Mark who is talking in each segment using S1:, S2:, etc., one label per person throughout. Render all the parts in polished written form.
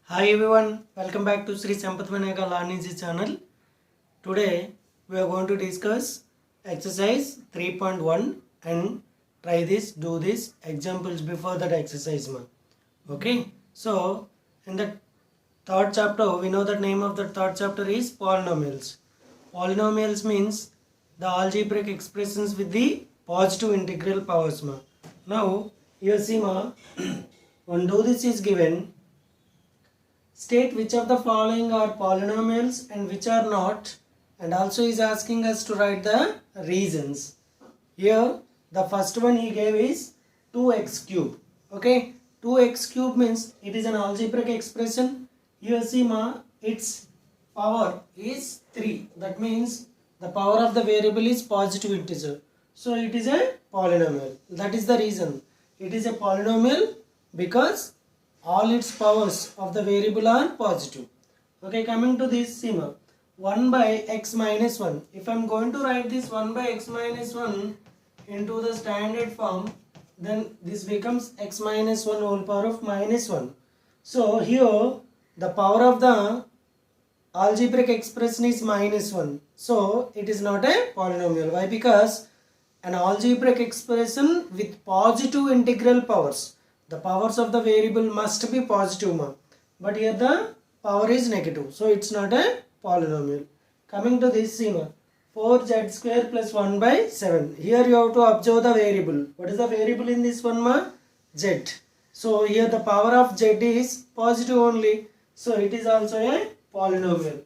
S1: Hi everyone, welcome back to Sri Sampath Vinayaka Learning channel. Today we are going to discuss exercise 3.1 and try this, do this examples before that exercise. Okay, so in the third chapter, we know the name of the third chapter is polynomials. Polynomials means the algebraic expressions with the positive integral powers. Now, here see when do this is given. State which of the following are polynomials and which are not, and also is asking us to write the reasons. Here the first one he gave is 2x cube. Okay, 2x cube means it is an algebraic expression. Here see its power is 3. That means the power of the variable is positive integer. So it is a polynomial. That is the reason. It is a polynomial because all its powers of the variable are positive. Okay, coming to this, see 1 by x minus 1. If I am going to write this 1 by x minus 1 into the standard form, then this becomes x minus 1 whole power of minus 1. So here the power of the algebraic expression is minus 1. So it is not a polynomial. Why? Because an algebraic expression with positive integral powers, the powers of the variable must be positive, but here the power is negative, so it's not a polynomial. Coming to this, see 4z square plus 1 by 7. Here you have to observe the variable. What is the variable in this one, z. So here the power of z is positive only, so it is also a polynomial.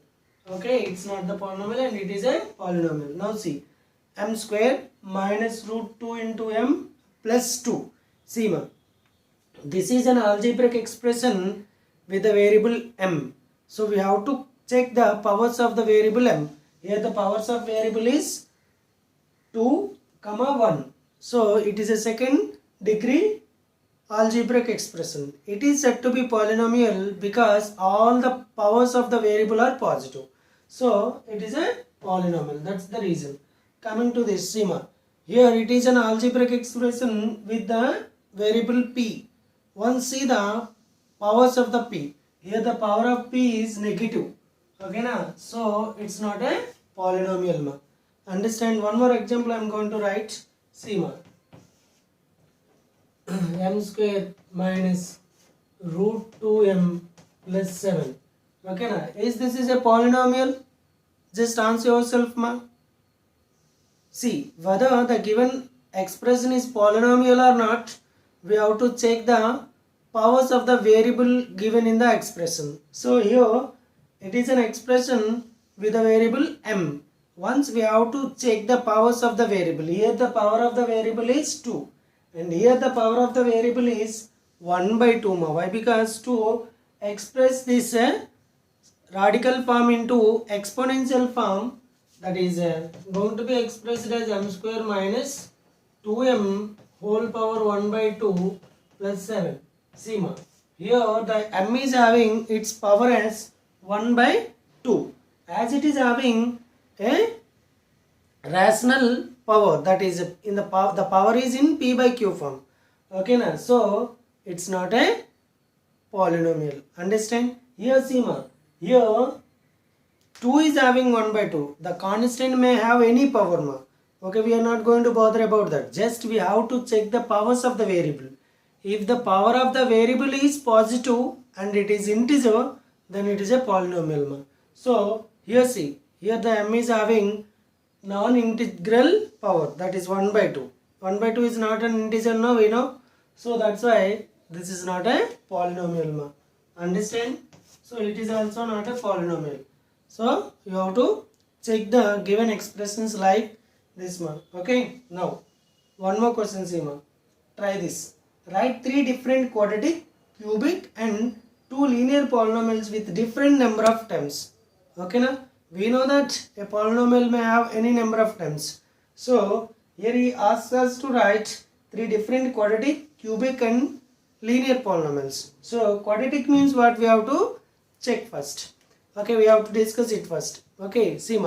S1: Okay, it's not the polynomial and it is a polynomial. Now see, m square minus root 2 into m plus 2. See this is an algebraic expression with the variable m. So we have to check the powers of the variable m. Here the powers of variable is 2, 1. So it is a second degree algebraic expression. It is said to be polynomial because all the powers of the variable are positive. So it is a polynomial. That's the reason. Coming to this, see here it is an algebraic expression with the variable p. Once see the powers of the p. Here the power of p is negative. Okay na? So it's not a polynomial. Understand? One more example I am going to write. See m square minus root 2m plus 7. Okay na? Is this is a polynomial? Just answer yourself See whether the given expression is polynomial or not. We have to check the powers of the variable given in the expression. So here it is an expression with a variable m. Once we have to check the powers of the variable. Here the power of the variable is 2 and here the power of the variable is 1 by 2. Why? Because to express this radical form into exponential form, that is going to be expressed as m square minus 2m whole power 1 by 2 plus 7. See here the m is having its power as 1 by 2. As it is having a rational power, that is in the power is in p by q form. Okay na? So it's not a polynomial. Understand? Here see here 2 is having 1 by 2. The constant may have any power. Okay, we are not going to bother about that. Just we have to check the powers of the variable. If the power of the variable is positive and it is integer, then it is a polynomial. So here see, here the m is having non-integral power, that is 1 by 2. 1 by 2 is not an integer now, we know. So that's why this is not a polynomial. Understand? So it is also not a polynomial. So you have to check the given expressions like this one. Okay, now one more question, see try this. Write 3 different quadratic, cubic and 2 linear polynomials with different number of terms. Okay na? We know that a polynomial may have any number of terms. So here he asks us to write 3 different quadratic, cubic and linear polynomials. So quadratic means what? We have to check first. Okay, we have to discuss it first. Okay, see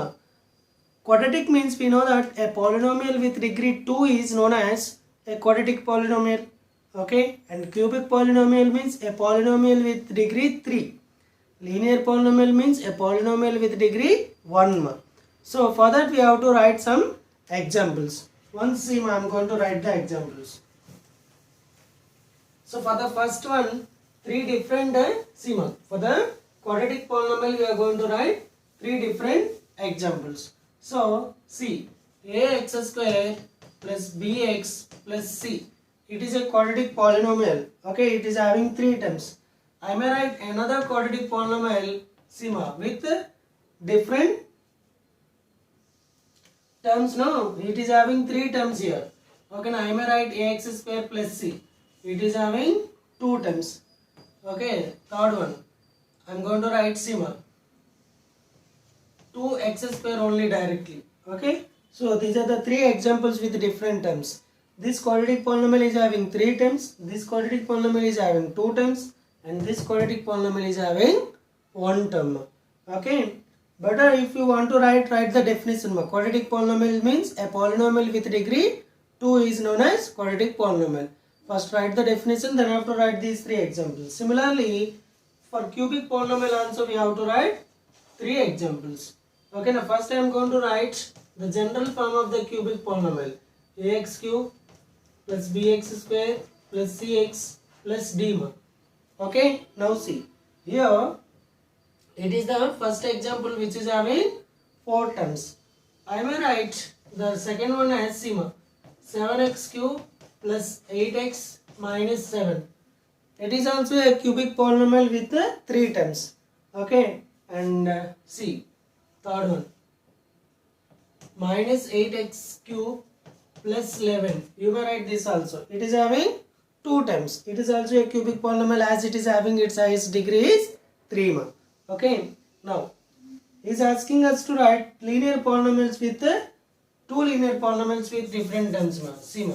S1: quadratic means we know that a polynomial with degree 2 is known as a quadratic polynomial. Okay, and cubic polynomial means a polynomial with degree 3. Linear polynomial means a polynomial with degree 1 ma. So for that we have to write some examples. Once see ma, I am going to write the examples. So for the first one, three different for the quadratic polynomial we are going to write three different examples. So see, ax square plus bx plus c. It is a quadratic polynomial. Okay, it is having three terms. I may write another quadratic polynomial sigma with different terms. No, it is having three terms here. Okay, now I may write ax square plus c. It is having two terms. Okay, third one, I am going to write sigma 2x square only directly. Okay, so these are the three examples with different terms. This quadratic polynomial is having three terms, this quadratic polynomial is having two terms, and this quadratic polynomial is having one term. Okay, better if you want to write the definition. Quadratic polynomial means a polynomial with degree 2 is known as quadratic polynomial. First write the definition, then have to write these three examples. Similarly, for cubic polynomial also we have to write three examples. Okay, now first I am going to write the general form of the cubic polynomial. Ax cube plus bx square plus cx plus d. Okay, now see, here it is the first example which is having four terms. I may write the second one as sigma 7x cube plus 8x minus 7. It is also a cubic polynomial with three terms. Okay, and see, third one minus 8x cube plus 11. You may write this also. It is having two terms. It is also a cubic polynomial as it is having its highest degree is 3. Okay, now he is asking us to write linear polynomials with two linear polynomials with different terms. See,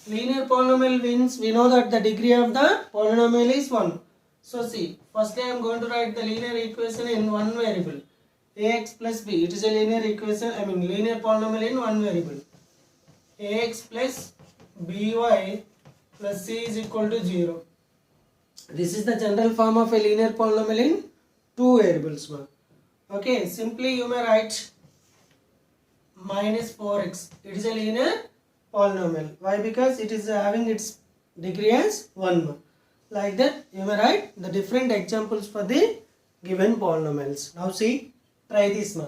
S1: linear polynomial means we know that the degree of the polynomial is 1. So see, firstly I am going to write the linear equation in one variable. Ax plus b, it is a linear equation, linear polynomial in one variable. Ax plus by plus c is equal to 0. This is the general form of a linear polynomial in two variables. Okay, simply you may write minus 4x. It is a linear polynomial. Why? Because it is having its degree as 1. Like that you may write the different examples for the given polynomials. Now see, try this.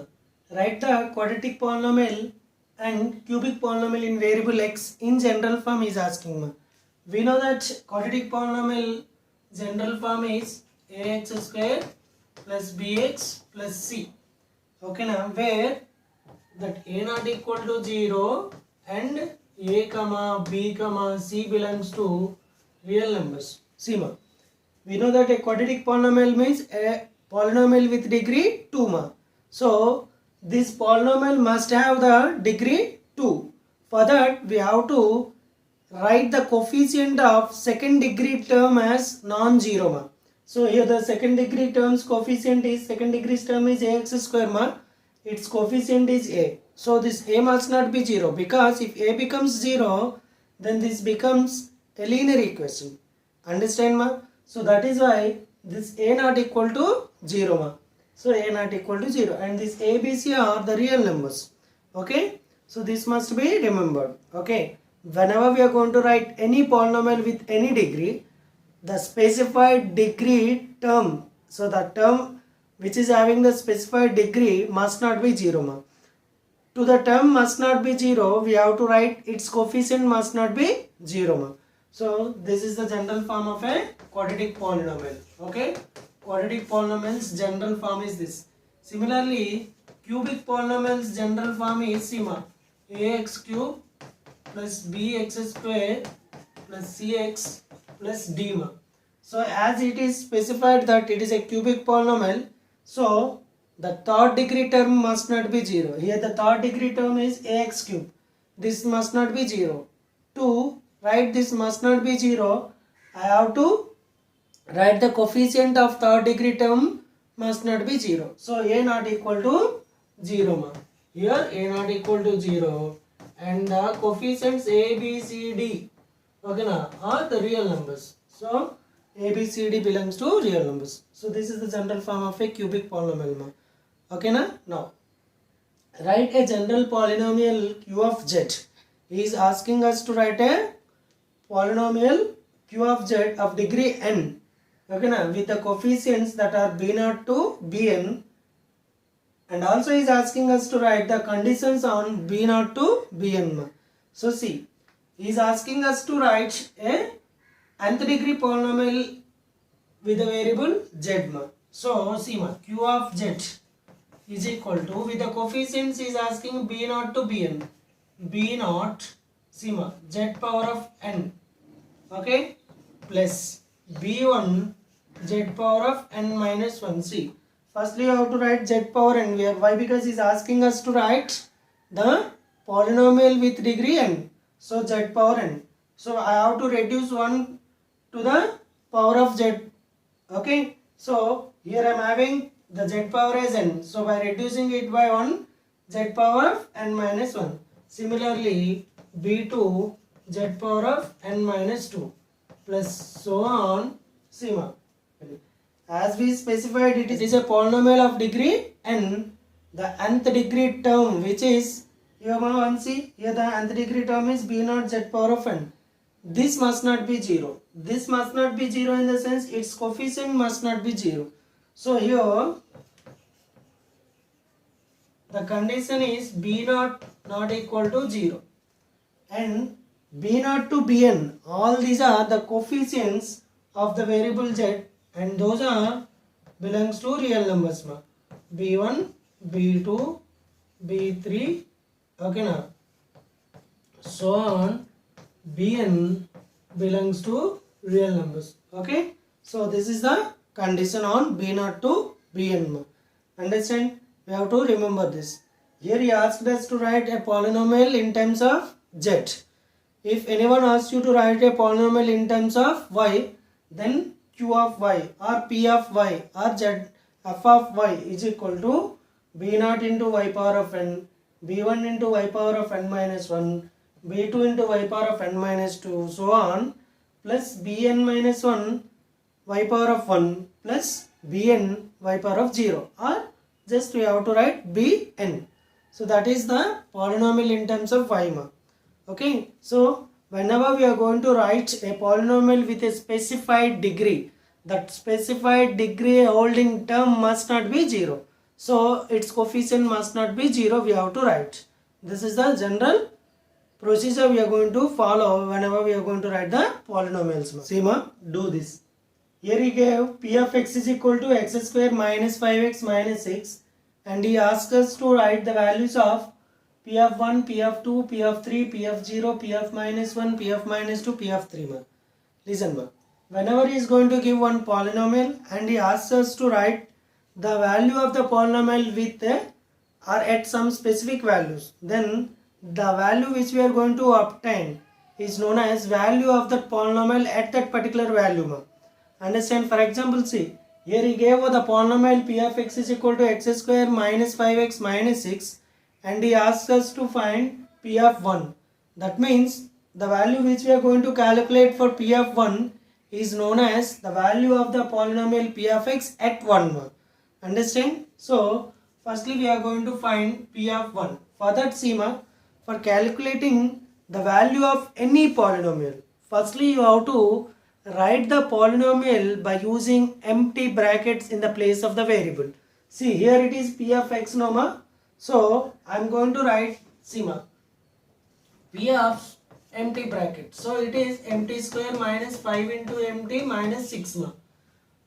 S1: Write the quadratic polynomial and cubic polynomial in variable x in general form is asking. We know that quadratic polynomial general form is ax square plus bx plus c. Okay, now where that a not equal to 0 and a comma b comma c belongs to real numbers. See, we know that a quadratic polynomial means a polynomial with degree 2. So this polynomial must have the degree 2. For that we have to write the coefficient of second degree term as non-zero. So here the second degree term's coefficient is ax square. Its coefficient is a. So this a must not be 0, because if a becomes 0, then this becomes a linear equation. Understand? So that is why this a not equal to 0. So a not equal to 0, and this a, b, c are the real numbers. Okay, so this must be remembered. Okay, whenever we are going to write any polynomial with any degree, the specified degree term, so the term which is having the specified degree must not be 0. To the term must not be 0, we have to write its coefficient must not be 0. So this is the general form of a quadratic polynomial. Okay, quadratic polynomials general form is this. Similarly, cubic polynomials general form is sigma ax cube plus bx square plus cx plus d. So as it is specified that it is a cubic polynomial, so the third degree term must not be 0. Here the third degree term is ax cube. This must not be 0. To write this must not be 0, I have to write the coefficient of third degree term must not be 0. So a not equal to 0. Here a not equal to 0, and the coefficients a, b, c, d, okay, are the real numbers. So A, B, C, D belongs to real numbers. So this is the general form of a cubic polynomial. Okay na? Now write a general polynomial q of z. He is asking us to write a polynomial q of z of degree n. Okay na? With the coefficients that are b0 to bn, and also he is asking us to write the conditions on b0 to bn. So see, he is asking us to write a nth degree polynomial with the variable z. So see q of z is equal to, with the coefficients is asking b0 to bn, b0 z power of n, okay, plus b1 z power of n minus 1. See, firstly you have to write z power n here. Why? Because he is asking us to write the polynomial with degree n. So z power n. So I have to reduce 1 to the power of z. Okay. So here I am having the z power as n. So by reducing it by 1, z power of n minus 1. Similarly, b2 z power of n minus 2 plus so on. Sima. As we specified, it is a polynomial of degree n. The nth degree term, which is here, see here the nth degree term is b0 z power of n. This must not be 0. This must not be 0 in the sense its coefficient must not be 0. So here the condition is b0 not equal to 0 and b0 to bn. All these are the coefficients of the variable z, and those are belongs to real numbers. b1, b2, b3, okay now. So on bn belongs to real numbers. Okay. So this is the condition on b0 to bn. Understand? We have to remember this. Here he asked us to write a polynomial in terms of z. If anyone asks you to write a polynomial in terms of y, then q of y or p of y or z f of y is equal to b0 into y power of n, b1 into y power of n minus 1, b2 into y power of n minus 2, so on, plus bn minus 1 y power of 1 plus bn y power of 0, or just we have to write bn. So that is the polynomial in terms of y. Okay. So whenever we are going to write a polynomial with a specified degree, that specified degree holding term must not be 0. So its coefficient must not be 0. We have to write. This is the general procedure we are going to follow whenever we are going to write the polynomials. Seema, do this. Here he gave p of x is equal to x square minus 5x minus 6, and he asked us to write the values of p of 1, p of 2, p of 3, p of 0, p of minus 1, p of minus 2, p of 3. Listen, whenever he is going to give one polynomial and he asks us to write the value of the polynomial with or at some specific values, then the value which we are going to obtain is known as value of that polynomial at that particular value. Understand? For example, see, here he gave the polynomial p of x is equal to x square minus 5x minus 6, and he asks us to find p of 1. That means the value which we are going to calculate for p of 1 is known as the value of the polynomial p of x at 1. Understand? So firstly we are going to find p of 1. For that, Seema, for calculating the value of any polynomial, firstly you have to write the polynomial by using empty brackets in the place of the variable. See, here it is p of x, so I am going to write, Seema, p of empty bracket. So it is empty square minus 5 into empty minus 6.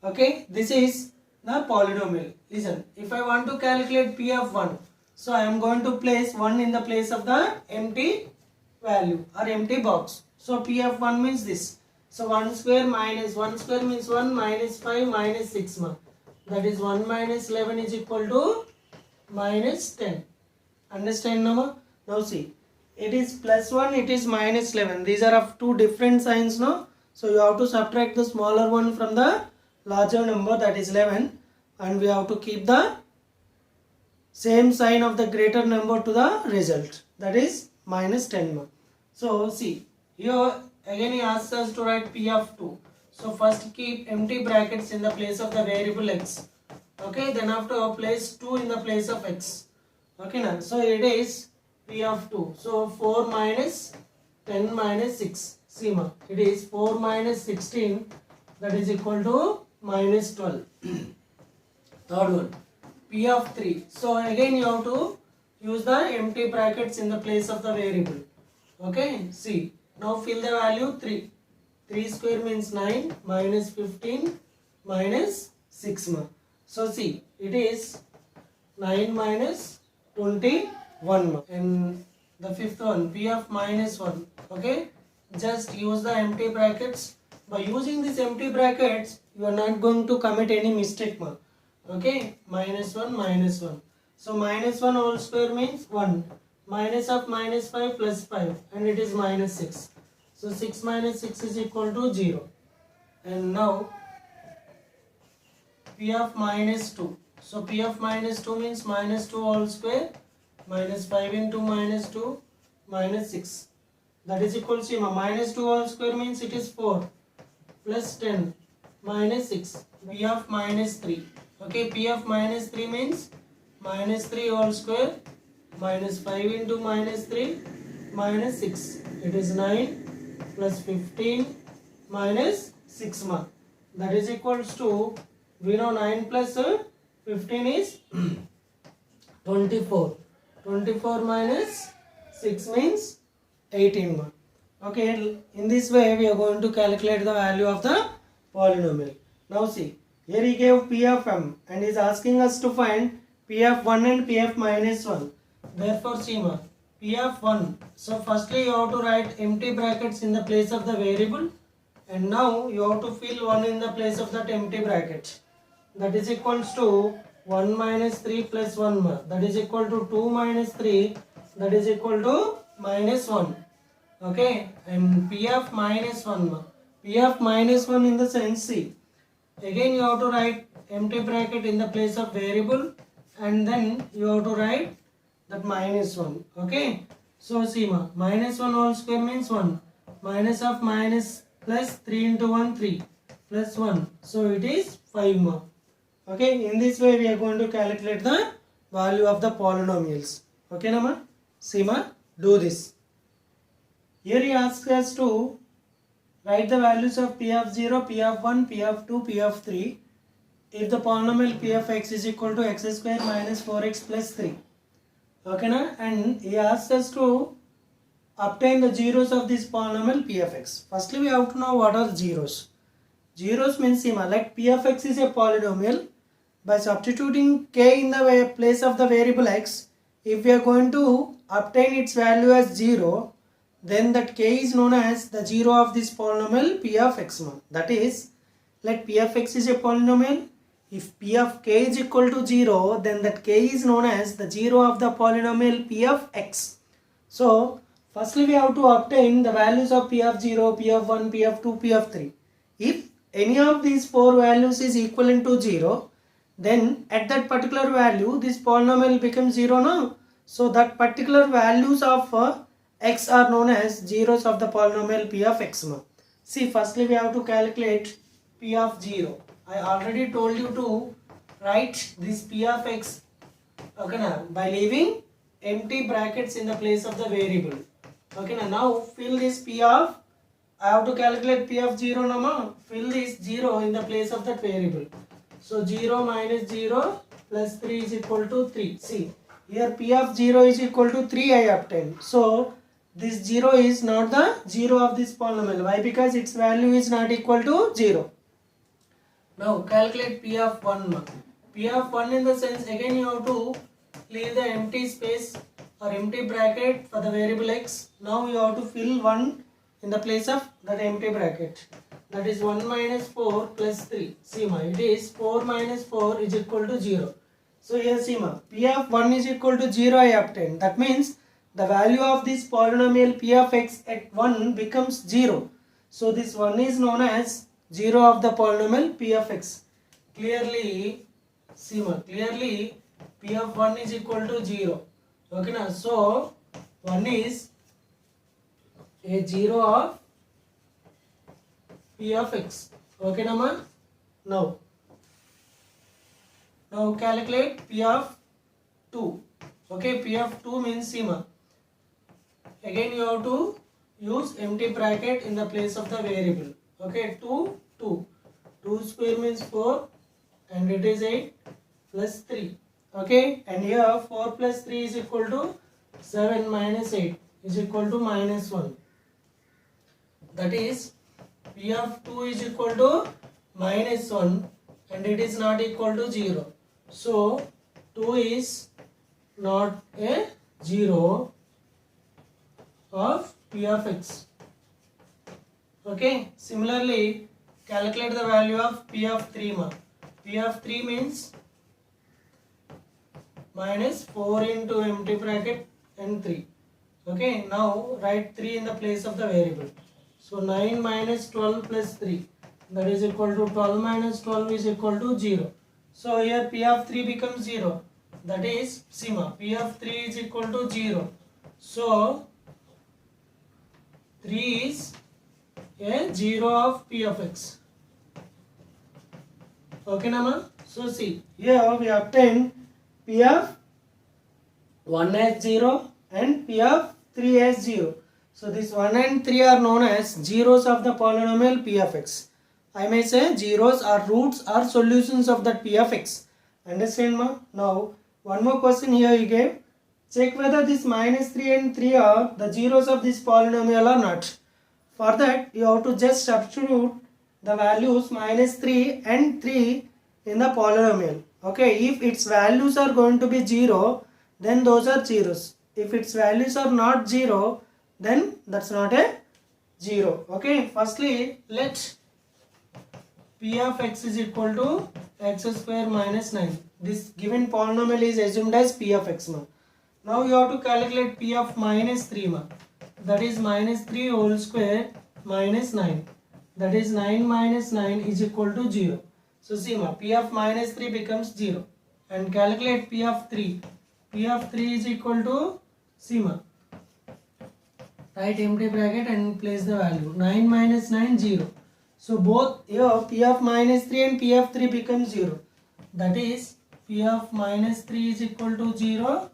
S1: Okay, this is the polynomial. Listen, if I want to calculate p of 1, so I am going to place 1 in the place of the empty value or empty box. So p of 1 means this. So 1 square minus 1 square means 1 minus 5 minus 6. That is 1 minus 11 is equal to minus 10. Understand now? Now see, it is plus 1, it is minus 11. These are of two different signs now. So you have to subtract the smaller one from the larger number, that is 11, and we have to keep the same sign of the greater number to the result, that is minus 10. So see, here again he asks us to write p of 2. So first keep empty brackets in the place of the variable x. Okay, then after place 2 in the place of x. Okay now, so it is p of 2. So 4 minus 10 minus 6. See ma, it is 4 minus 16, that is equal to minus 12. Third one, p of 3. So again you have to use the empty brackets in the place of the variable. Okay, see, now fill the value 3. 3 square means 9 minus 15 minus 6 ma. So see, it is 9 minus 21 ma. And the fifth one, p of minus 1. Okay, just use the empty brackets. By using these empty brackets, you are not going to commit any mistake ma. Okay, minus 1 minus 1. So minus 1 whole square means 1. Minus of minus 5 plus 5, and it is minus 6. So 6 minus 6 is equal to 0. And now p of minus 2. So p of minus 2 means minus 2 whole square minus 5 into minus 2 minus 6. That is equal to minus 2 whole square means it is 4 plus 10 minus 6. P of minus 3. Okay, p of minus 3 means minus 3 whole square minus 5 into minus 3 minus 6. It is 9 plus 15 minus 6 ma. That is equals to, we know 9 plus 15 is 24. 24 minus 6 means 18 ma. Okay, in this way we are going to calculate the value of the polynomial. Now see, here he gave p of m and is asking us to find p of 1 and p of minus 1. Therefore see ma, p of 1. So firstly you have to write empty brackets in the place of the variable, and now you have to fill 1 in the place of that empty bracket. That is equals to 1 minus 3 plus 1 ma. That is equal to 2 minus 3. That is equal to minus 1. Okay, and p of minus 1 ma. P of minus 1 in the sense, see, again you have to write empty bracket in the place of variable, and then you have to write that minus 1. Okay, so see ma, minus 1 whole square means 1. Minus of minus plus 3 into 1 3 plus 1. So it is 5 ma. Okay, in this way we are going to calculate the value of the polynomials. Okay na ma? See ma, do this. Here he asks us to write the values of p of 0, p of 1, p of 2, p of 3 if the polynomial p of x is equal to x square minus 4x plus 3. Okay na? And he asks us to obtain the zeros of this polynomial p of x. Firstly we have to know what are zeros. Zeros means, like p of x is a polynomial. By substituting k in the place of the variable x, if we are going to obtain its value as 0, then that k is known as the zero of this polynomial p of x. That is, let p of x is a polynomial. If p of k is equal to 0, then that k is known as the zero of the polynomial p of x. So firstly we have to obtain the values of p of 0, p of 1, p of 2, p of 3. If any of these four values is equivalent to 0, then at that particular value this polynomial becomes 0 now. So that particular values of x are known as zeros of the polynomial p of x. See, firstly we have to calculate p of 0. I already told you to write this p of x, okay na, by leaving empty brackets in the place of the variable. Okay na, now fill this p of, I have to calculate p of 0 na, fill this 0 in the place of that variable. So 0 minus 0 plus 3 is equal to 3. See, here p of 0 is equal to 3 I obtained. So this 0 is not the 0 of this polynomial. Why? Because its value is not equal to 0. Now calculate p of 1. P of 1 in the sense, again you have to leave the empty space or empty bracket for the variable x. Now you have to fill 1 in the place of that empty bracket. That is 1 minus 4 plus 3. See ma, it is 4 minus 4 is equal to 0. So here see ma, p of 1 is equal to 0 I obtained. That means the value of this polynomial p of x at 1 becomes 0. So this 1 is known as 0 of the polynomial p of x. Clearly, see ma, clearly p of 1 is equal to 0. Okay na, so 1 is a 0 of p of x. Okay nama. Now calculate p of 2. Okay, p of 2 means Sima. Again you have to use empty bracket in the place of the variable. Okay, 2 square means 4 and it is 8 plus 3. Okay, and here 4 plus 3 is equal to 7 minus 8 is equal to minus 1. That is p of 2 is equal to minus 1 and it is not equal to 0. So 2 is not a 0 of p of x. Okay, similarly calculate the value of p of 3 ma. P of 3 means minus 4 into empty bracket and 3. Okay, now write 3 in the place of the variable. So 9 minus 12 plus 3, that is equal to 12 minus 12 is equal to 0. So here p of 3 becomes 0. That is Sima, p of 3 is equal to 0. So 3 is a 0 of p of x. Okay nama. So see, here we obtain p of 1 as 0 and p of 3 as 0. So this 1 and 3 are known as zeros of the polynomial p of x. I may say zeros are roots or solutions of that p of x. Understand ma? Now one more question here he gave. Check whether this minus 3 and 3 are the zeros of this polynomial or not. For that you have to just substitute the values minus 3 and 3 in the polynomial. Okay, if its values are going to be 0, then those are zeros. If its values are not 0, then that's not a 0. Okay, firstly let p of x is equal to x square minus 9. This given polynomial is assumed as p of x ma. Now you have to calculate p of minus 3 ma. That is minus 3 whole square minus 9. That is 9 minus 9 is equal to 0. So see ma, p of minus 3 becomes 0. And calculate p of 3. P of 3 is equal to see ma. Write empty bracket and place the value. 9 minus 9 0. So both here p of minus 3 and p of 3 becomes 0. That is p of minus 3 is equal to 0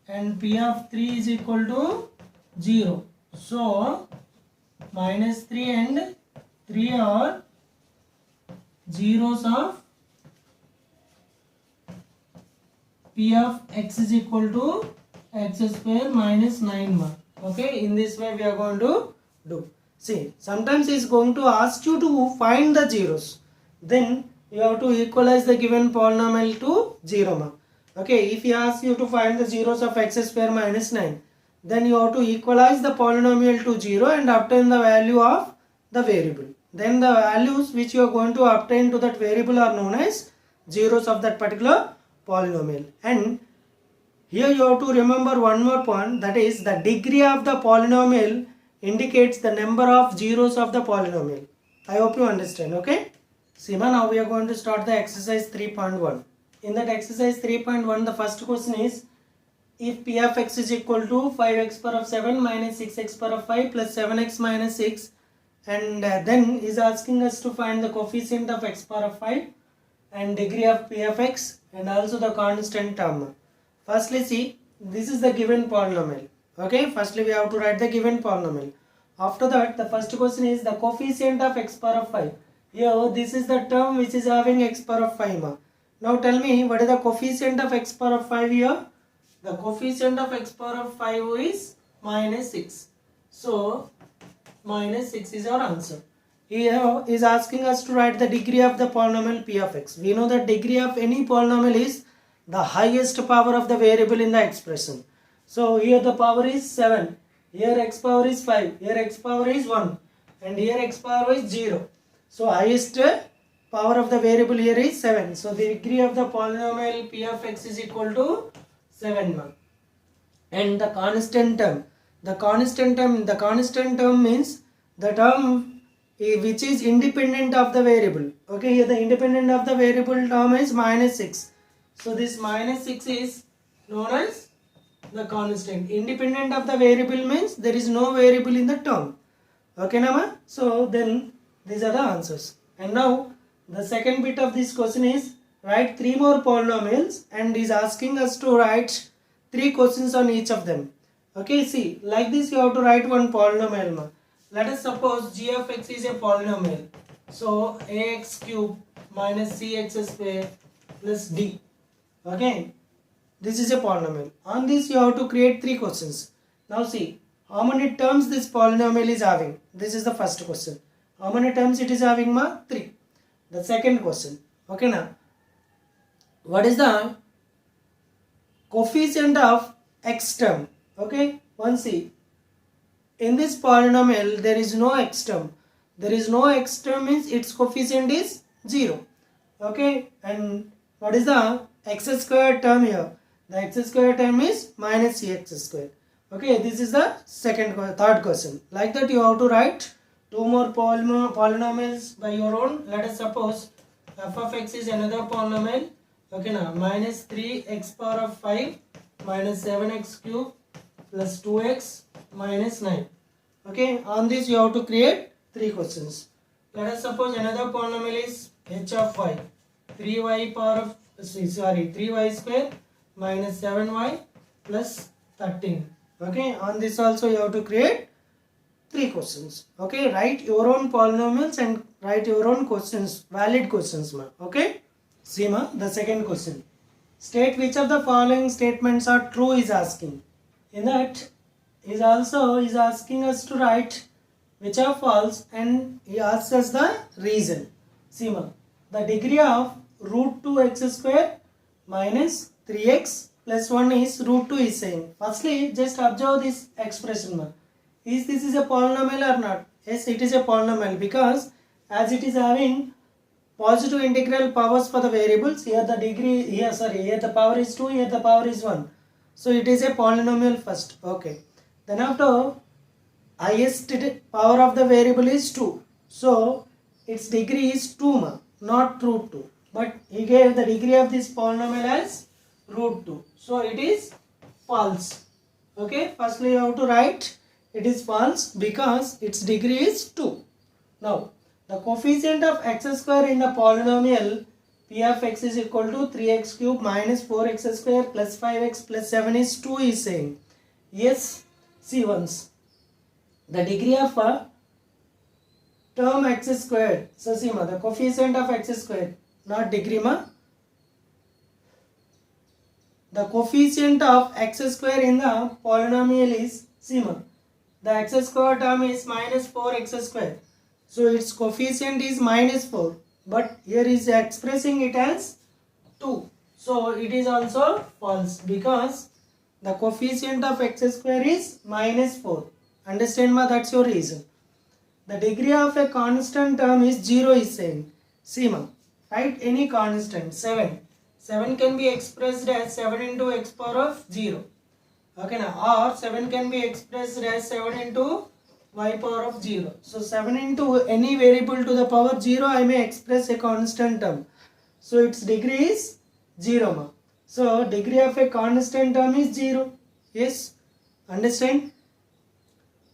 S1: and p of 3 is equal to 0. So minus 3 and 3 are zeros of p of x is equal to x square minus 9 ma. Okay, in this way we are going to do. See, sometimes he is going to ask you to find the zeros. Then you have to equalize the given polynomial to 0 ma. Okay, if he asks you to find the zeros of x square minus 9, then you have to equalize the polynomial to 0 and obtain the value of the variable. Then the values which you are going to obtain to that variable are known as zeros of that particular polynomial. And here you have to remember one more point, that is the degree of the polynomial indicates the number of zeros of the polynomial. I hope you understand. Okay, Sima, now we are going to start the exercise 3.1. In that exercise 3.1, the first question is, if p of x is equal to 5x power of 7 minus 6x power of 5 plus 7x minus 6, and then is asking us to find the coefficient of x power of 5 and degree of p of x and also the constant term. Firstly see, this is the given polynomial. Okay, firstly we have to write the given polynomial. After that, the first question is the coefficient of x power of 5. Here this is the term which is having x power of 5 ma. Now tell me what is the coefficient of x power of 5 here? The coefficient of x power of 5 is minus 6. So minus 6 is our answer. Here is asking us to write the degree of the polynomial p of x. We know that degree of any polynomial is the highest power of the variable in the expression. So here the power is 7, here x power is 5, here x power is 1 and here x power is 0. So highest power of the variable here is 7. So the degree of the polynomial p of x is equal to 7 ma. And the constant term means the term which is independent of the variable. Okay, here the independent of the variable term is minus 6. So this minus 6 is known as the constant. Independent of the variable means there is no variable in the term. Okay nama? So then these are the answers. And now the second bit of this question is write 3 more polynomials, and is asking us to write 3 questions on each of them. Okay, see, like this you have to write one polynomial. Let us suppose g of x is a polynomial. So ax cube minus cx square plus d. Okay, this is a polynomial. On this you have to create 3 questions. Now see, how many terms this polynomial is having? This is the first question. How many terms it is having, ma? 3. The second question. Okay, now what is the coefficient of x term? Okay, one see, in this polynomial there is no x term. There is no x term means its coefficient is 0. Okay, and what is the x square term here? The x square term is minus cx square. Okay, this is the third question. Like that you have to write 2 more polynomials by your own. Let us suppose f of x is another polynomial. Okay, now minus 3x power of 5 minus 7x cube plus 2x minus 9. Okay, on this you have to create 3 questions. Let us suppose another polynomial is h of y, 3y square minus 7y plus 13. Okay, on this also you have to create 3 questions. Okay, write your own polynomials and write your own questions, valid questions, ma. Okay, see, ma, the second question. State which of the following statements are true is asking. In that is asking us to write which are false, and he asks us the reason. See, ma, the degree of root 2x square minus 3x plus 1 is root 2 is saying. Firstly, just observe this expression, ma. Is this is a polynomial or not? Yes, it is a polynomial, because as it is having positive integral powers for the variables, here the degree, here the power is 2, here the power is 1. So it is a polynomial first. Okay. Then after, highest power of the variable is 2. So its degree is 2, ma, not root 2. But he gave the degree of this polynomial as root 2. So it is false. Okay. Firstly you have to write it is false because its degree is 2. Now the coefficient of x square in the polynomial p of x is equal to 3x cube minus 4x square plus 5x plus 7 is 2 is saying. Yes, see once. The degree of a term x squared. So see, ma, the coefficient of x squared, not degree, ma. The coefficient of x square in the polynomial is, see, ma, the x square term is minus 4x square. So its coefficient is minus 4. But here is expressing it as 2. So it is also false because the coefficient of x square is minus 4. Understand, ma? That's your reason. The degree of a constant term is 0 is saying. See, ma, write any constant. 7. 7 can be expressed as 7 into x power of 0. Okay, now, or 7 can be expressed as 7 into y power of 0. So 7 into any variable to the power 0, I may express a constant term. So its degree is 0, ma. So degree of a constant term is 0. Yes, understand?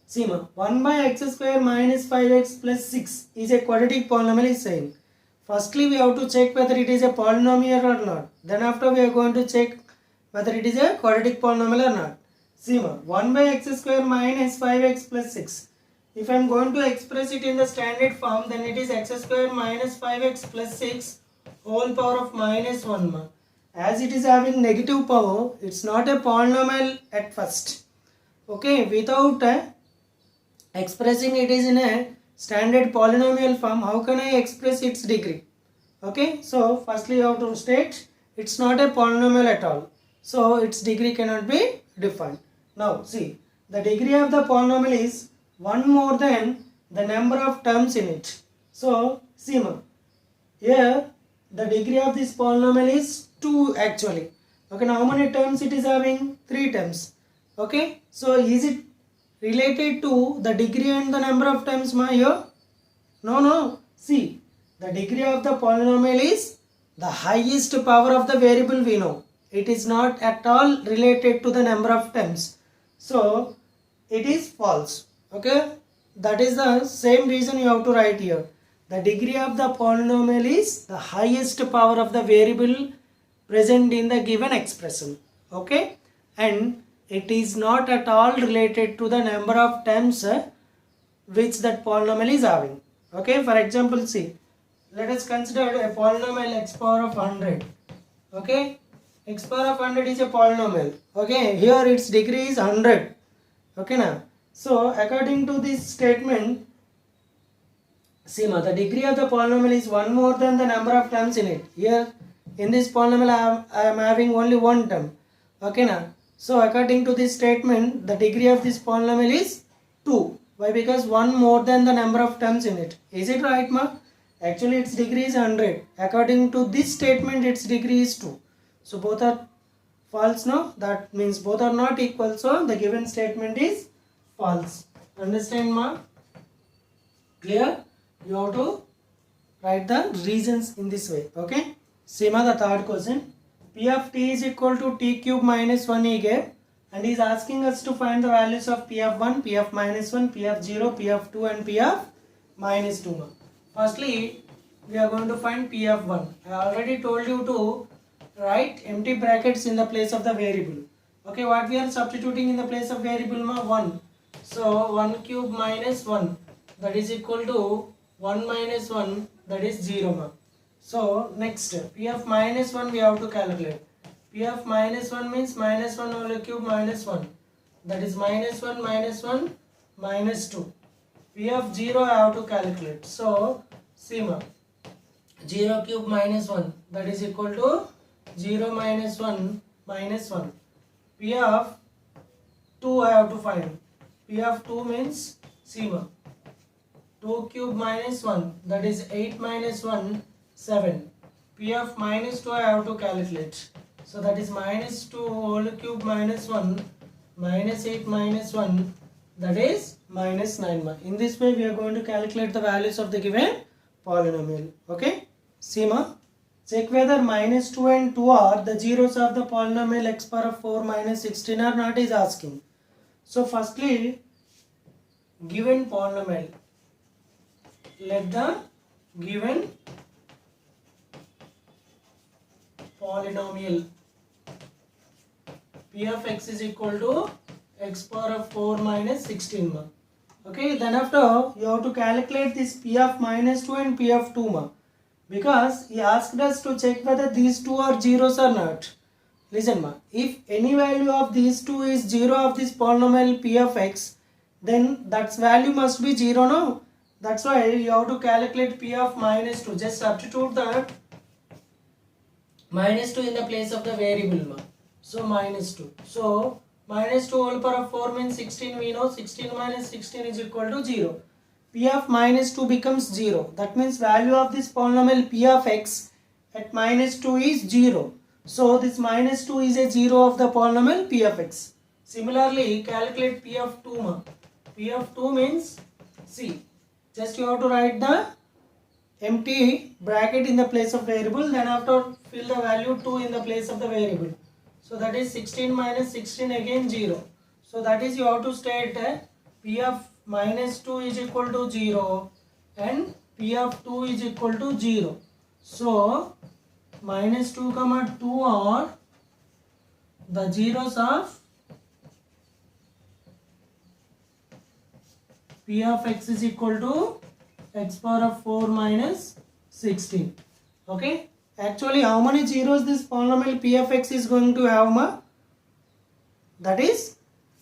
S1: See, ma, 1 by x square minus 5x plus 6 is a quadratic polynomial is saying. Firstly we have to check whether it is a polynomial or not. Then after we are going to check whether it is a quadratic polynomial or not. See, ma, 1 by x square minus 5x plus 6. If I am going to express it in the standard form, then it is x square minus 5x plus 6 whole power of minus 1, ma. As it is having negative power, it's not a polynomial at first. Okay, without expressing it is in a standard polynomial form, how can I express its degree? Okay, so firstly you have to state it's not a polynomial at all. So its degree cannot be defined. Now see, the degree of the polynomial is 1 more than the number of terms in it. So see, ma, here the degree of this polynomial is 2 actually. Okay, now how many terms it is having? 3 terms. Okay, so is it related to the degree and the number of terms, ma, here? No. See, the degree of the polynomial is the highest power of the variable we know. It is not at all related to the number of terms. So it is false. Okay, that is the same reason you have to write here. the degree of the polynomial is the highest power of the variable present in the given expression. Okay, and it is not at all related to the number of terms which that polynomial is having. Okay, for example, see, let us consider a polynomial x power of 100. Okay, x power of 100 is a polynomial. Okay, here its degree is 100. Okay, now, so according to this statement, see, the degree of the polynomial is 1 more than the number of terms in it. Here in this polynomial I am having only one term. Okay, now, so according to this statement, the degree of this polynomial is 2. Why? Because 1 more than the number of terms in it. Is it right, ma? Actually its degree is 100. According to this statement, its degree is 2. So both are false, no? That means both are not equal. So the given statement is false. Understand, ma? Clear? You have to write the reasons in this way. Okay? Same as the third question. P of t is equal to t cube minus 1 he gave, and he is asking us to find the values of p of 1, p of minus 1, p of 0, p of 2 and p of minus 2. Firstly, we are going to find p of 1. I already told you to write empty brackets in the place of the variable. Okay, what we are substituting in the place of variable, 1. So 1 cube minus 1, that is equal to 1 minus 1, that is 0. So next, p of minus 1 we have to calculate. P of minus 1 means minus 1 whole cube minus 1, that is minus 1 minus 2. P of 0 I have to calculate. So see, 0 cube minus 1, that is equal to 0 minus 1 minus 1. P of 2 I have to find. P of 2 means, see, 2 cube minus 1, that is 8 minus 1, 7. P of minus 2 I have to calculate. So that is minus 2 whole cube minus 1 minus 8 minus 1, that is minus 9. In this way we are going to calculate the values of the given polynomial. Okay, see, check whether minus 2 and 2 are the zeros of the polynomial x power of 4 minus 16 or not is asking. So firstly, given polynomial, let the given polynomial p of x is equal to x power of 4 minus 16. Okay, then after you have to calculate this p of minus 2 and p of 2, because he asked us to check whether these two are zeros or not. Listen, if any value of these two is 0 of this polynomial p of x, then that value must be 0, no? That's why you have to calculate p of minus 2. Just substitute the minus 2 in the place of the variable. So minus 2. So minus 2 whole power of 4 means 16, we know 16 minus 16 is equal to 0. P of minus 2 becomes 0. That means value of this polynomial p of x at minus 2 is 0. So this minus 2 is a 0 of the polynomial p of x. Similarly, calculate p of 2. P of 2 means, see, just you have to write the empty bracket in the place of variable, then after fill the value 2 in the place of the variable. So that is 16 minus 16, again 0. So that is you have to state p of minus 2 is equal to 0 and p of 2 is equal to 0. So minus 2 comma 2 are the zeros of p of x is equal to x power of 4 minus 16. Okay, actually how many zeros this polynomial p of x is going to have, that is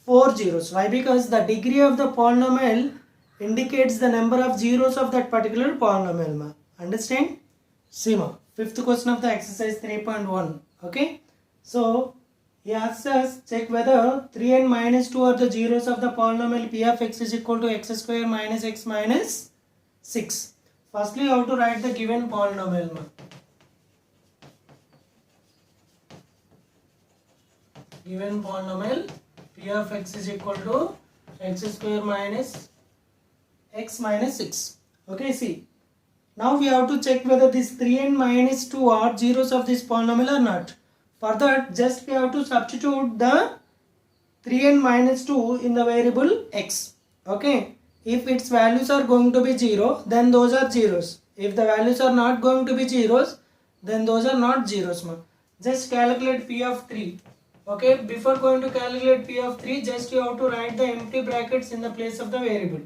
S1: 4 zeros. Why? Because the degree of the polynomial indicates the number of zeros of that particular polynomial. Understand? See, fifth question of the exercise 3.1. Okay, so he asks us check whether 3 and minus 2 are the zeros of the polynomial p of x is equal to x square minus x minus 6. Firstly, you have to write the given polynomial. Given polynomial p of x is equal to x square minus x minus 6. Okay, see. Now we have to check whether this 3 and minus 2 are zeros of this polynomial or not. For that, just we have to substitute the 3 and minus 2 in the variable x. Okay. If its values are going to be 0, then those are zeros. If the values are not going to be zeros, then those are not zeros. Just calculate P of 3. Okay, before going to calculate P of 3, just you have to write the empty brackets in the place of the variable.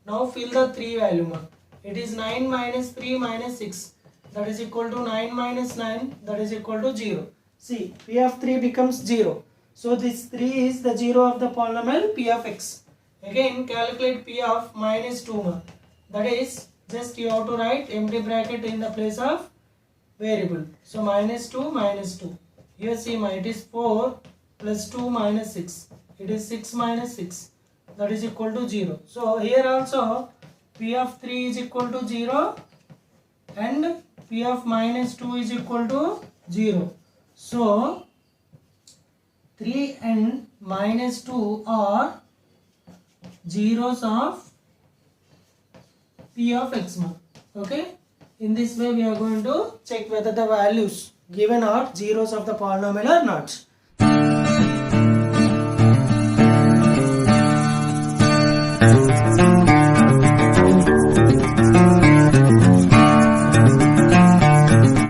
S1: Now fill the 3 value. It is 9 minus 3 minus 6. That is equal to 9 minus 9. That is equal to 0. See, P of 3 becomes 0. So this 3 is the 0 of the polynomial P of x. Again calculate P of minus 2. That is, just you have to write empty bracket in the place of variable. So minus 2 minus 2. Here see it is 4 plus 2 minus 6. It is 6 minus 6. That is equal to 0. So here also P of 3 is equal to 0 and P of minus 2 is equal to 0. So 3 and minus 2 are zeros of P of x. Okay. In this way we are going to check whether the values given are zeros of the polynomial or not.